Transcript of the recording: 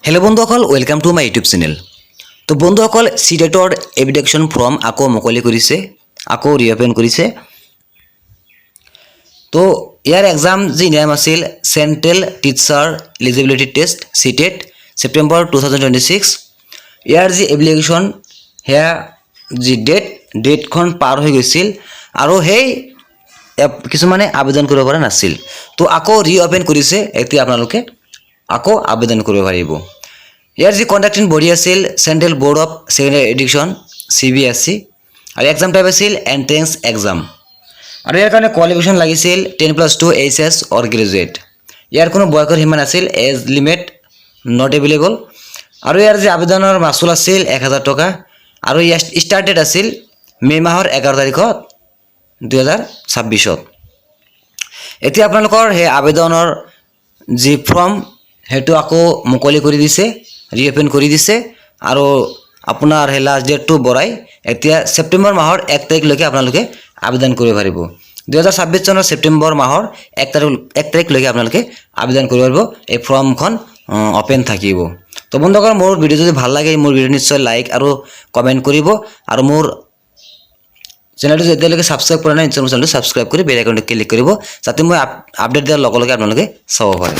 Hello' বন্ধুসকল, welcome to my YouTube channel. তো বন্ধুসকল, চিটেটৰ এপ্লিকেশ্যন ফৰ্ম আকৌ মুকলি কৰিছে, আকৌ ৰিঅ'পেন কৰিছে। তো ইয়াৰ এক্সাম যি নাম আছিল central teacher eligibility test CTET September 2026। ইয়াৰ যি এপ্লিকেশ্যন সেয়া যি ডেটখন পাৰ হৈ গৈছিল আৰু সেই কিছুমানে আবেদন কৰিব পৰা নাছিল। তো আকৌ ৰিঅ'পেন কৰিছে, এতিয়া আপোনালোকে আকৌ আবেদন কৰিব পাৰিব। ইয়াৰ যি কণ্ডাক্টিং বডি আছিল central board of secondary education CBSE, আৰু এক্সাম টাইপ আছিল এণ্ট্ৰেন্স এক্সাম। আৰু ইয়াৰ কাৰণে কোৱালিফিকেশ্যন লাগিছিল 10+2 HS অৰ গ্ৰেজুৱেট। ইয়াৰ কোনো বয়সৰ সীমা নাছিল, এজ লিমিট নট এভেইলেবল। আৰু ইয়াৰ যি আবেদনৰ মাচুল আছিল 1000 টকা, আৰু ইয়াৰ ষ্টাৰ্ট ডেট আছিল মে' মাহৰ 11 তাৰিখত 2026। এতিয়া আপোনালোকৰ সেই আবেদনৰ যি ফৰ্ম সেইটো আকৌ মুকলি কৰি দিছে, ৰিঅ'পেন কৰি দিছে, আৰু আপোনাৰ সেই লাষ্ট ডেটটো বঢ়াই এতিয়া ছেপ্টেম্বৰ মাহৰ 1 তাৰিখলৈকে আপোনালোকে আবেদন কৰিব পাৰিব। 2026 চনৰ ছেপ্টেম্বৰ মাহৰ 1 তাৰিখলৈকে আপোনালোকে আবেদন কৰিব পাৰিব। এই ফৰ্মখন অ'পেন থাকিব। তো বন্ধুসকল, মোৰ ভিডিঅ' যদি ভাল লাগে মোৰ ভিডিঅ' নিশ্চয় লাইক আৰু কমেণ্ট কৰিব, আৰু মোৰ চেনেলটো যেতিয়ালৈকে ছাবস্ক্ৰাইব কৰা নাই চেনেলটো ছাবস্ক্ৰাইব কৰি বেল আইকনটো ক্লিক কৰিব, যাতে মই আপডেট দিয়াৰ লগে লগে আপোনালোকে চাব পাৰে।